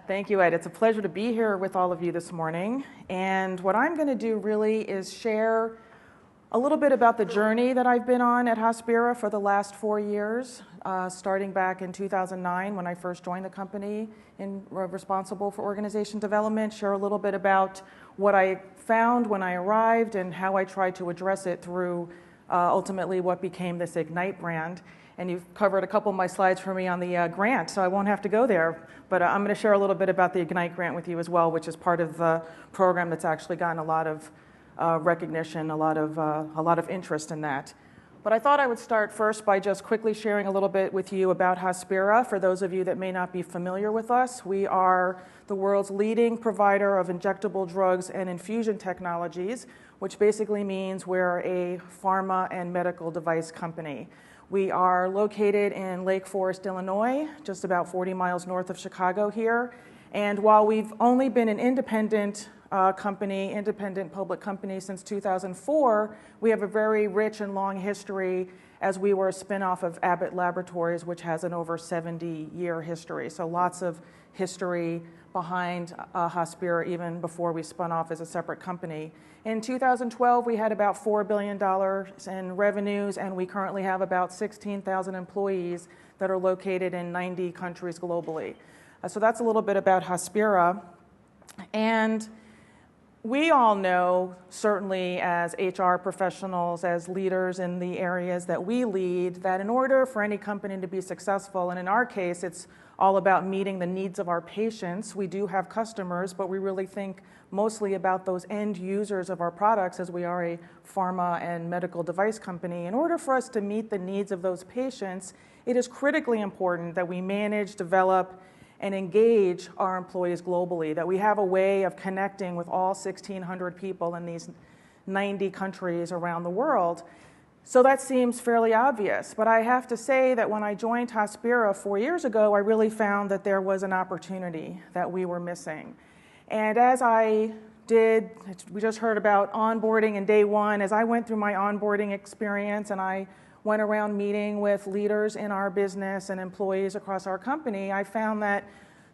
Thank you, Ed. It's a pleasure to be here with all of you this morning. And what I'm going to do really is share a little bit about the journey that I've been on at Hospira for the last 4 years, starting back in 2009 when I first joined the company and responsible for organization development, share a little bit about what I found when I arrived and how I tried to address it through ultimately what became this Ignite brand. And you've covered a couple of my slides for me on the grant, so I won't have to go there. But I'm going to share a little bit about the Ignite grant with you as well, which is part of the program that's actually gotten a lot of recognition, a lot of interest in that. But I thought I would start first by just quickly sharing a little bit with you about Hospira. For those of you that may not be familiar with us, we are the world's leading provider of injectable drugs and infusion technologies, which basically means we're a pharma and medical device company. We are located in Lake Forest, Illinois, just about 40 miles north of Chicago here. And while we've only been an independent public company since 2004, we have a very rich and long history as we were a spinoff of Abbott Laboratories, which has an over 70-year history. So lots of history behind Hospira even before we spun off as a separate company. In 2012, we had about $4 billion in revenues, and we currently have about 16,000 employees that are located in 90 countries globally. So that's a little bit about Hospira. And we all know, certainly as HR professionals, as leaders in the areas that we lead, that in order for any company to be successful, and in our case, it's all about meeting the needs of our patients. We do have customers, but we really think mostly about those end users of our products as we are a pharma and medical device company. In order for us to meet the needs of those patients, it is critically important that we manage, develop, and engage our employees globally, that we have a way of connecting with all 1,600 people in these 90 countries around the world. So that seems fairly obvious, but I have to say that when I joined Hospira 4 years ago, I really found that there was an opportunity that we were missing. And as I did, we just heard about onboarding in day one, as I went through my onboarding experience and I went around meeting with leaders in our business and employees across our company, I found that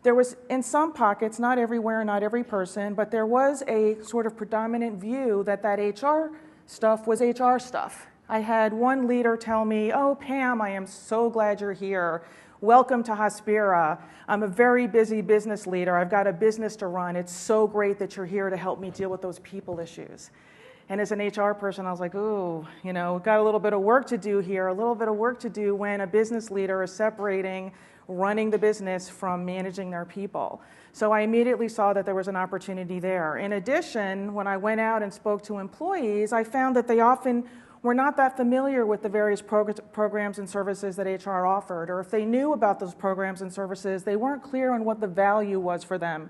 there was, in some pockets, not everywhere, not every person, but there was a sort of predominant view that HR stuff was HR stuff. I had one leader tell me, "Oh, Pam, I am so glad you're here. Welcome to Hospira. I'm a very busy business leader. I've got a business to run. It's so great that you're here to help me deal with those people issues." And as an HR person, I was like, ooh, got a little bit of work to do here, a little bit of work to do when a business leader is separating running the business from managing their people. So I immediately saw that there was an opportunity there. In addition, when I went out and spoke to employees, I found that they often were not that familiar with the various programs and services that HR offered, or if they knew about those programs and services, they weren't clear on what the value was for them.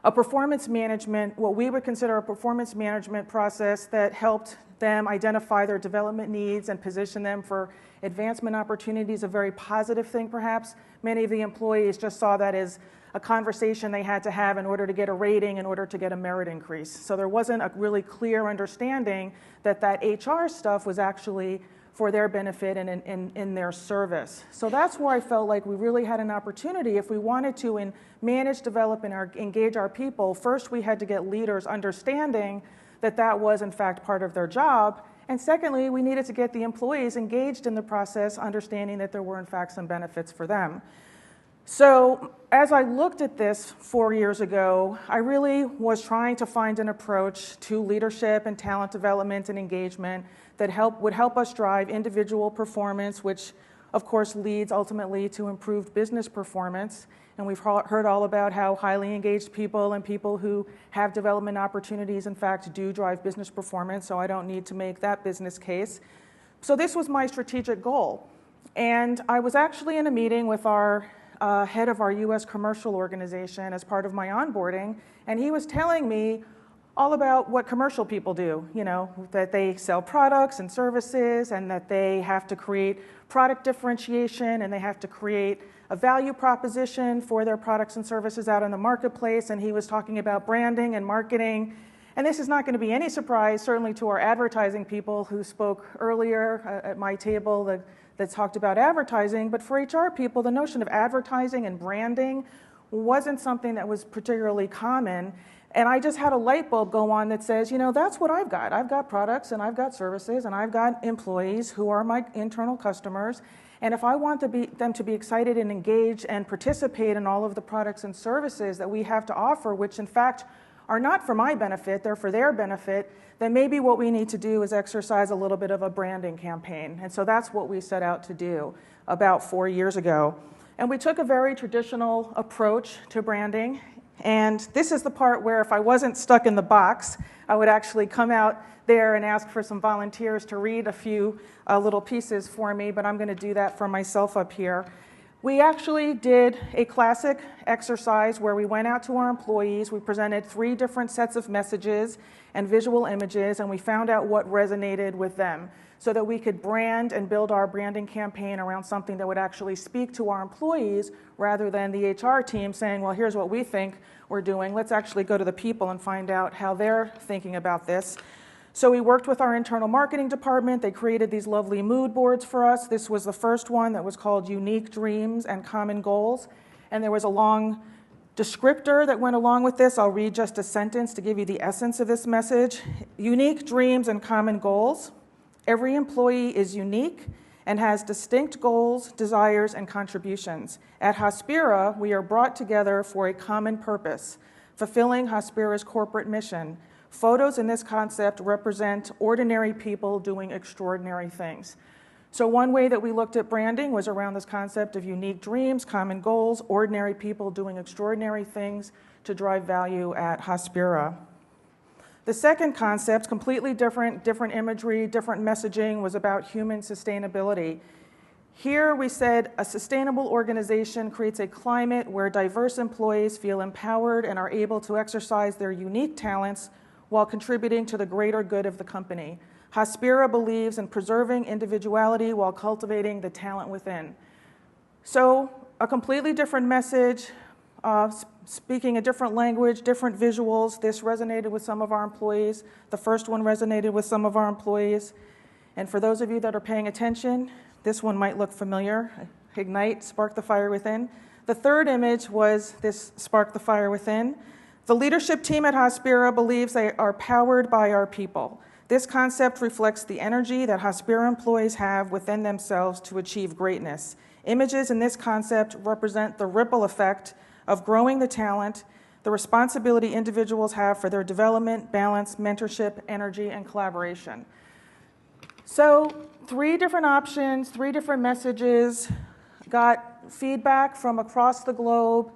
A performance management, what we would consider a performance management process that helped them identify their development needs and position them for advancement opportunities, a very positive thing perhaps. Many of the employees just saw that as a conversation they had to have in order to get a rating, in order to get a merit increase. So there wasn't a really clear understanding that that HR stuff was actually for their benefit and in their service. So that's where I felt like we really had an opportunity. If we wanted to manage, develop, and engage our people, first we had to get leaders understanding that that was in fact part of their job. And secondly, we needed to get the employees engaged in the process, understanding that there were in fact some benefits for them. So as I looked at this 4 years ago, I really was trying to find an approach to leadership and talent development and engagement that would help us drive individual performance, which of course leads ultimately to improved business performance. And we've heard all about how highly engaged people and people who have development opportunities in fact do drive business performance, so I don't need to make that business case. So this was my strategic goal. And I was actually in a meeting with our head of our U.S. commercial organization as part of my onboarding, and he was telling me all about what commercial people do, that they sell products and services and that they have to create product differentiation and they have to create a value proposition for their products and services out in the marketplace. And he was talking about branding and marketing. And this is not going to be any surprise, certainly to our advertising people who spoke earlier at my table that talked about advertising. But for HR people, the notion of advertising and branding wasn't something that was particularly common. And I just had a light bulb go on that says, you know, that's what I've got. I've got products and I've got services and I've got employees who are my internal customers. And if I want them to be excited and engaged and participate in all of the products and services that we have to offer, which in fact are not for my benefit, they're for their benefit, then maybe what we need to do is exercise a little bit of a branding campaign. And so that's what we set out to do about 4 years ago. And we took a very traditional approach to branding. And this is the part where if I wasn't stuck in the box, I would actually come out there and ask for some volunteers to read a few little pieces for me, but I'm going to do that for myself up here. We actually did a classic exercise where we went out to our employees, we presented 3 different sets of messages and visual images, and we found out what resonated with them so that we could brand and build our branding campaign around something that would actually speak to our employees rather than the HR team saying, well, here's what we think we're doing. Let's actually go to the people and find out how they're thinking about this. So we worked with our internal marketing department. They created these lovely mood boards for us. This was the first one that was called Unique Dreams and Common Goals. And there was a long descriptor that went along with this. I'll read just a sentence to give you the essence of this message. Unique dreams and common goals. Every employee is unique and has distinct goals, desires, and contributions. At Hospira, we are brought together for a common purpose, fulfilling Hospira's corporate mission. Photos in this concept represent ordinary people doing extraordinary things. So one way that we looked at branding was around this concept of unique dreams, common goals, ordinary people doing extraordinary things to drive value at Hospira. The second concept, completely different imagery, different messaging, was about human sustainability. Here we said a sustainable organization creates a climate where diverse employees feel empowered and are able to exercise their unique talents while contributing to the greater good of the company. Hospira believes in preserving individuality while cultivating the talent within. So a completely different message, speaking a different language, different visuals. This resonated with some of our employees. The first one resonated with some of our employees. And for those of you that are paying attention, this one might look familiar. Ignite, spark the fire within. The third image was this spark the fire within. The leadership team at Hospira believes they are powered by our people. This concept reflects the energy that Hospira employees have within themselves to achieve greatness. Images in this concept represent the ripple effect of growing the talent, the responsibility individuals have for their development, balance, mentorship, energy, and collaboration. So 3 different options, 3 different messages, got feedback from across the globe,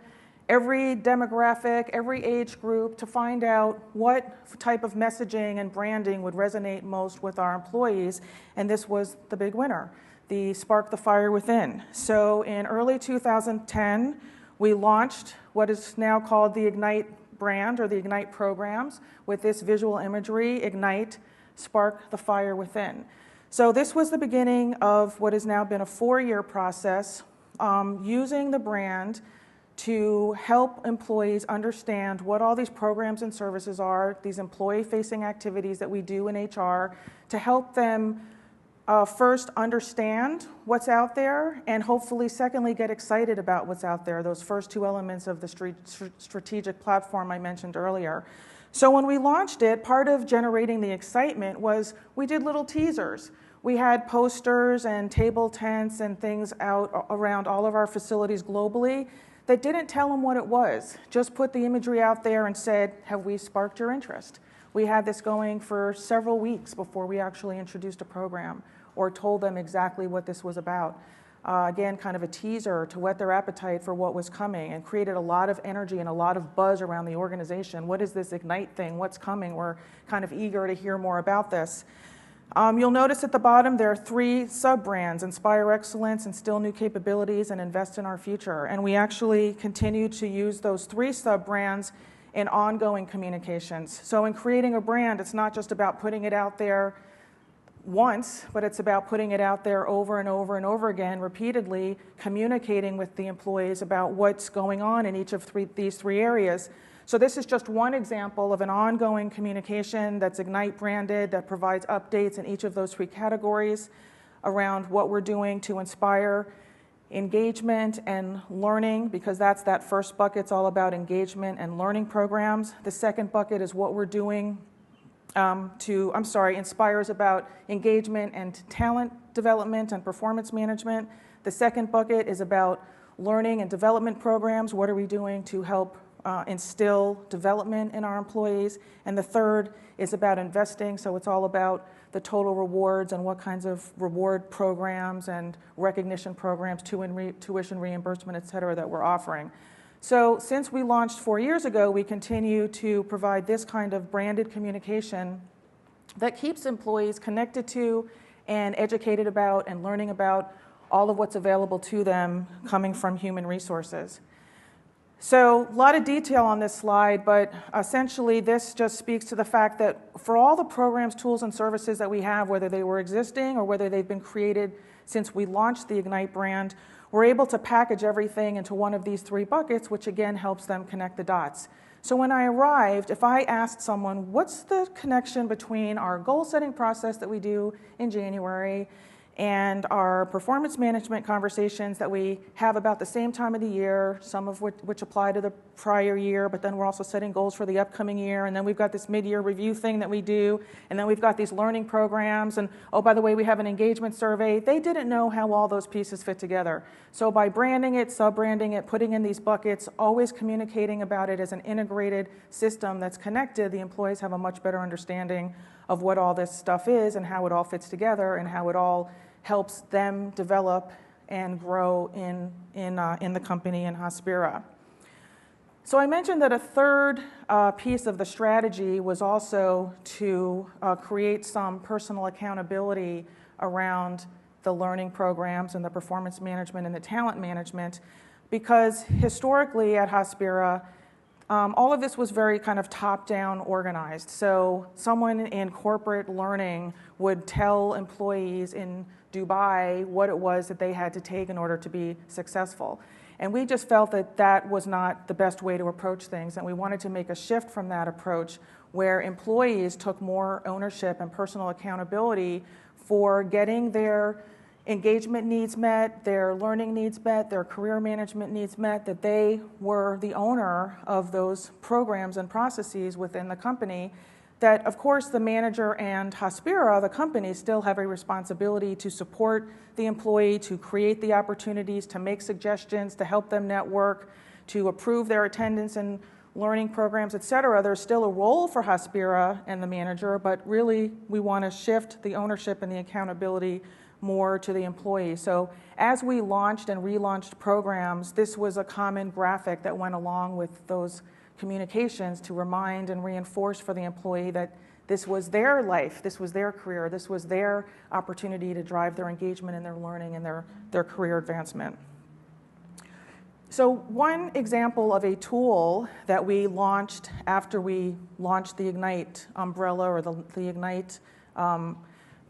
every demographic, every age group, to find out what type of messaging and branding would resonate most with our employees, and this was the big winner, the Spark the Fire Within. So in early 2010, we launched what is now called the Ignite brand or the Ignite programs with this visual imagery, Ignite, Spark the Fire Within. So this was the beginning of what has now been a 4-year process using the brand to help employees understand what all these programs and services are, these employee-facing activities that we do in HR, to help them first understand what's out there, and hopefully, secondly, get excited about what's out there, those first 2 elements of the strategic platform I mentioned earlier. So when we launched it, part of generating the excitement was we did little teasers. We had posters and table tents and things out around all of our facilities globally that didn't tell them what it was, just put the imagery out there and said, have we sparked your interest? We had this going for several weeks before we actually introduced a program or told them exactly what this was about. Again, kind of a teaser to whet their appetite for what was coming, and created a lot of energy and a lot of buzz around the organization. What is this Ignite thing? What's coming? We're kind of eager to hear more about this. You'll notice at the bottom there are 3 sub-brands: Inspire Excellence, Instill New Capabilities, and Invest in Our Future. And we actually continue to use those 3 sub-brands in ongoing communications. So in creating a brand, it's not just about putting it out there once, but it's about putting it out there over and over and over again, repeatedly, communicating with the employees about what's going on in each of these 3 areas. So this is just one example of an ongoing communication that's Ignite branded, that provides updates in each of those 3 categories around what we're doing to inspire engagement and learning, because that's that first bucket. It's all about engagement and learning programs. The second bucket is what we're doing Inspire is about engagement and talent development and performance management. The second bucket is about learning and development programs. What are we doing to help instill development in our employees? And the third is about investing. So it's all about the total rewards and what kinds of reward programs and recognition programs, tuition reimbursement, et cetera, that we're offering. So since we launched 4 years ago, we continue to provide this kind of branded communication that keeps employees connected to and educated about and learning about all of what's available to them coming from human resources. So a lot of detail on this slide, but essentially this just speaks to the fact that for all the programs, tools, and services that we have, whether they were existing or whether they've been created since we launched the Ignite brand, we're able to package everything into one of these three buckets, which again helps them connect the dots. So when I arrived, if I asked someone, what's the connection between our goal-setting process that we do in January and our performance management conversations that we have about the same time of the year, some of which apply to the prior year, but then we're also setting goals for the upcoming year, and then we've got this mid-year review thing that we do, and then we've got these learning programs, and oh, by the way, we have an engagement survey. They didn't know how all those pieces fit together. So by branding it, sub-branding it, putting in these buckets, always communicating about it as an integrated system that's connected, the employees have a much better understanding of what all this stuff is and how it all fits together and how it all helps them develop and grow in the company in Hospira. So I mentioned that a third piece of the strategy was also to create some personal accountability around the learning programs and the performance management and the talent management, because historically at Hospira, all of this was very kind of top-down organized. So someone in corporate learning would tell employees in Dubai what it was that they had to take in order to be successful. And we just felt that that was not the best way to approach things, and we wanted to make a shift from that approach where employees took more ownership and personal accountability for getting their engagement needs met, their learning needs met, their career management needs met, that they were the owner of those programs and processes within the company. That, of course, the manager and Hospira, the company, still have a responsibility to support the employee, to create the opportunities, to make suggestions, to help them network, to approve their attendance and learning programs, et cetera. There's still a role for Hospira and the manager, but really we want to shift the ownership and the accountability more to the employee. So as we launched and relaunched programs, this was a common graphic that went along with those communications to remind and reinforce for the employee that this was their life, this was their career, this was their opportunity to drive their engagement and their learning and their career advancement. So one example of a tool that we launched after we launched the Ignite umbrella or the Ignite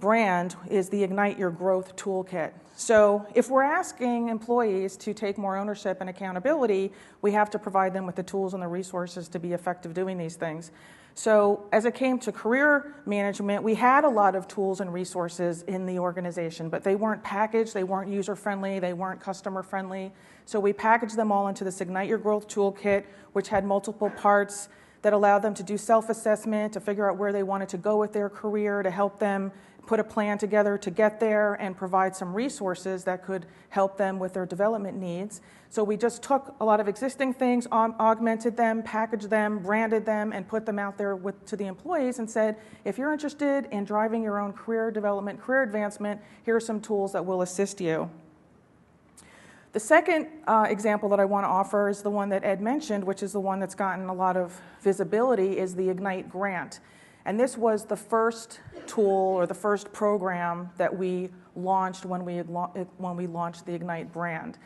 brand is the Ignite Your Growth Toolkit. So if we're asking employees to take more ownership and accountability, we have to provide them with the tools and the resources to be effective doing these things. So as it came to career management, we had a lot of tools and resources in the organization, but they weren't packaged, they weren't user-friendly, they weren't customer-friendly. So we packaged them all into this Ignite Your Growth Toolkit, which had multiple parts that allowed them to do self-assessment, to figure out where they wanted to go with their career, to help them put a plan together to get there and provide some resources that could help them with their development needs. So we just took a lot of existing things, augmented them, packaged them, branded them, and put them out there to the employees and said, if you're interested in driving your own career development, career advancement, here are some tools that will assist you. The second example that I want to offer is the one that Ed mentioned, which is the one that's gotten a lot of visibility, is the Ignite Grant. And this was the first tool or the first program that we launched when we launched the Ignite brand.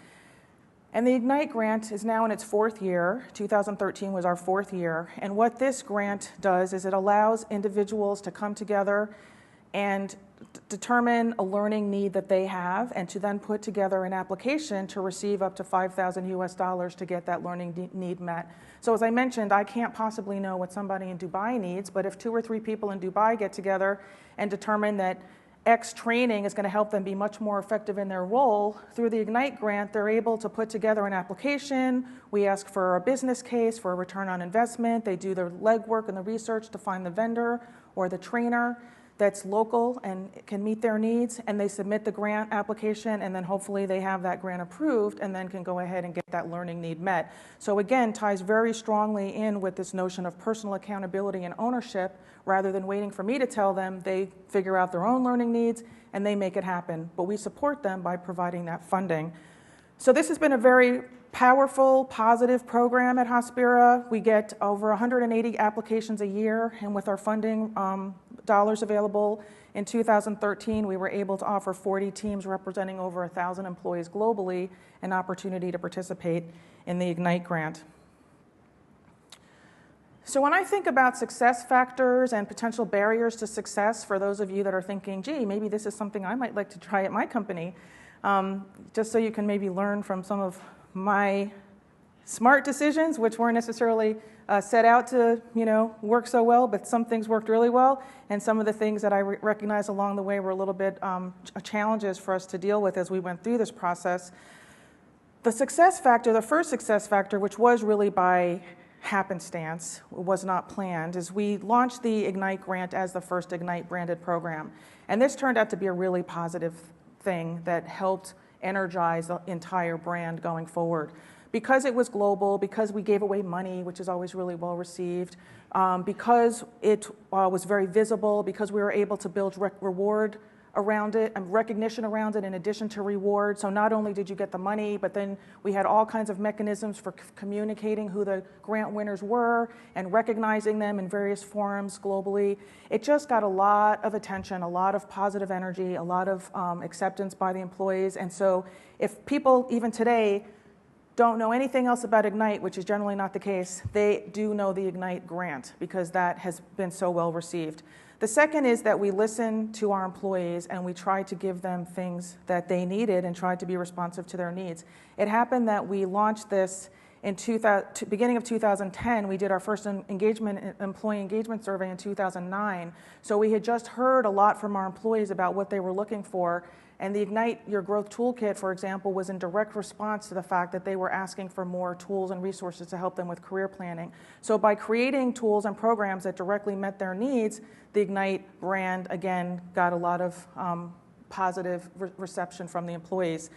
And the Ignite grant is now in its fourth year. 2013 was our fourth year. And what this grant does is it allows individuals to come together and determine a learning need that they have and to then put together an application to receive up to $5,000 US to get that learning need met. So as I mentioned, I can't possibly know what somebody in Dubai needs, but if 2 or 3 people in Dubai get together and determine that X training is going to help them be much more effective in their role. Through the Ignite grant, they're able to put together an application. We ask for a business case for a return on investment. They do their legwork and the research to find the vendor or the trainer that's local and can meet their needs, and they submit the grant application, and then hopefully they have that grant approved and then can go ahead and get that learning need met. So again, ties very strongly in with this notion of personal accountability and ownership. Rather than waiting for me to tell them, they figure out their own learning needs and they make it happen. But we support them by providing that funding. So this has been a very powerful, positive program at Hospira. We get over 180 applications a year, and with our funding dollars available in 2013, we were able to offer 40 teams representing over 1,000 employees globally an opportunity to participate in the Ignite grant. So when I think about success factors and potential barriers to success, for those of you that are thinking, gee, maybe this is something I might like to try at my company, just so you can maybe learn from some of my smart decisions, which weren't necessarily set out to work so well, but some things worked really well, and some of the things that I recognized along the way were a little bit challenges for us to deal with as we went through this process. The success factor, the first success factor, which was really by happenstance, was not planned, is we launched the Ignite grant as the first Ignite branded program. And this turned out to be a really positive thing that helped energize the entire brand going forward. Because it was global, because we gave away money, which is always really well received, because it was very visible, because we were able to build reward around it and recognition around it in addition to reward. So not only did you get the money, but then we had all kinds of mechanisms for communicating who the grant winners were and recognizing them in various forums globally. It just got a lot of attention, a lot of positive energy, a lot of acceptance by the employees. And so if people even today don't know anything else about Ignite, which is generally not the case, they do know the Ignite grant because that has been so well received. The second is that we listen to our employees and we try to give them things that they needed and tried to be responsive to their needs. It happened that we launched this in beginning of 2010. We did our first employee engagement survey in 2009. So we had just heard a lot from our employees about what they were looking for. And the Ignite Your Growth Toolkit, for example, was in direct response to the fact that they were asking for more tools and resources to help them with career planning. So by creating tools and programs that directly met their needs, the Ignite brand, again, got a lot of positive reception from the employees.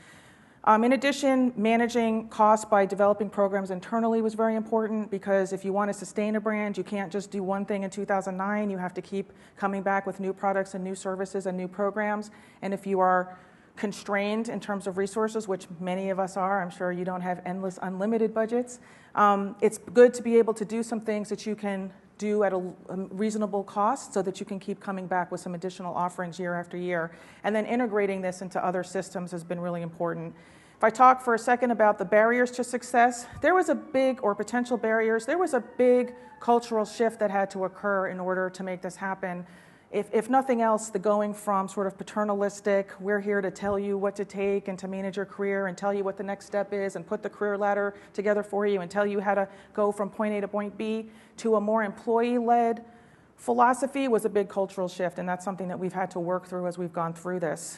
In addition, managing costs by developing programs internally was very important, because if you want to sustain a brand, you can't just do one thing in 2009. You have to keep coming back with new products and new services and new programs. And if you are constrained in terms of resources, which many of us are, I'm sure you don't have endless, unlimited budgets, it's good to be able to do some things that you can do at a reasonable cost so that you can keep coming back with some additional offerings year after year. And then integrating this into other systems has been really important. If I talk for a second about the barriers to success, there was a big, or potential barriers, there was a big cultural shift that had to occur in order to make this happen. If nothing else, the going from sort of paternalistic, we're here to tell you what to take and to manage your career and tell you what the next step is and put the career ladder together for you and tell you how to go from point A to point B, to a more employee-led philosophy was a big cultural shift, and that's something that we've had to work through as we've gone through this.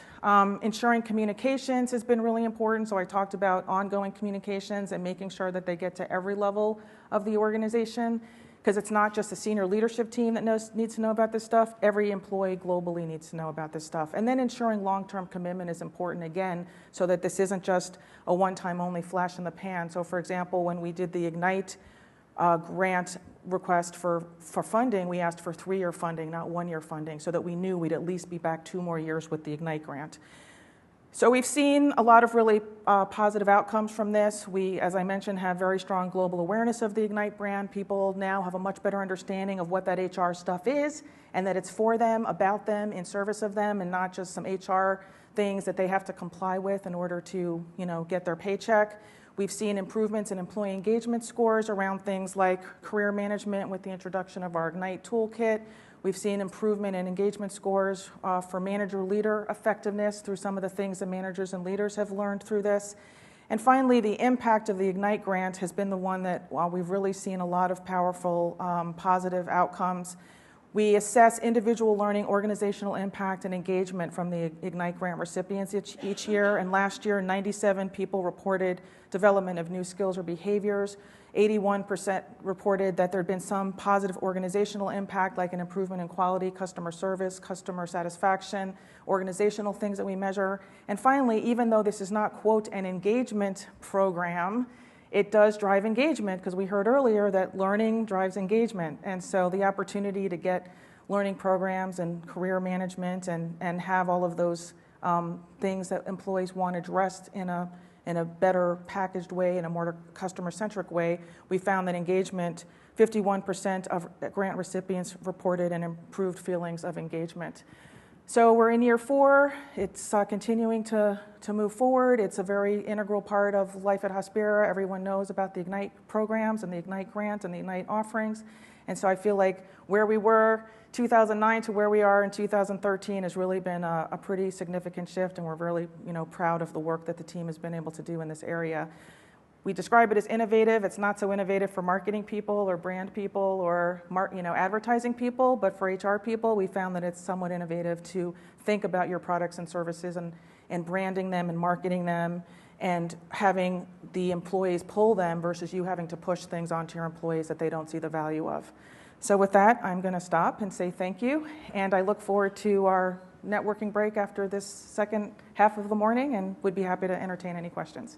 Ensuring communications has been really important, so I talked about ongoing communications and making sure that they get to every level of the organization, because it's not just the senior leadership team that needs to know about this stuff. Every employee globally needs to know about this stuff. And then ensuring long-term commitment is important, again, so that this isn't just a one-time only flash in the pan. So for example, when we did the Ignite grant request for funding, we asked for 3-year funding, not 1-year funding, so that we knew we'd at least be back 2 more years with the Ignite grant. So we've seen a lot of really positive outcomes from this. We, as I mentioned, have very strong global awareness of the Ignite brand. People now have a much better understanding of what that HR stuff is and that it's for them, about them, in service of them, and not just some HR things that they have to comply with in order to, get their paycheck. We've seen improvements in employee engagement scores around things like career management with the introduction of our Ignite Toolkit. We've seen improvement in engagement scores for manager-leader effectiveness through some of the things that managers and leaders have learned through this. And finally, the impact of the Ignite grant has been the one that, while we've really seen a lot of powerful positive outcomes, We assess individual learning, organizational impact, and engagement from the Ignite grant recipients each year. And last year, 97 people reported development of new skills or behaviors. 81% reported that there had been some positive organizational impact, like an improvement in quality, customer service, customer satisfaction, organizational things that we measure. And finally, even though this is not, quote, an engagement program, it does drive engagement, because we heard earlier that learning drives engagement. And so the opportunity to get learning programs and career management and have all of those things that employees want addressed in a better packaged way, in a more customer-centric way, we found that engagement, 51% of grant recipients reported an improved feelings of engagement. So we're in year 4. It's continuing to move forward. It's a very integral part of life at Hospira. Everyone knows about the Ignite programs and the Ignite grant and the Ignite offerings. And so I feel like where we were 2009 to where we are in 2013 has really been a pretty significant shift, and we're really proud of the work that the team has been able to do in this area. We describe it as innovative. It's not so innovative for marketing people or brand people or advertising people, but for HR people, we found that it's somewhat innovative to think about your products and services and branding them and marketing them and having the employees pull them versus you having to push things onto your employees that they don't see the value of. So with that, I'm going to stop and say thank you, and I look forward to our networking break after this second half of the morning and would be happy to entertain any questions.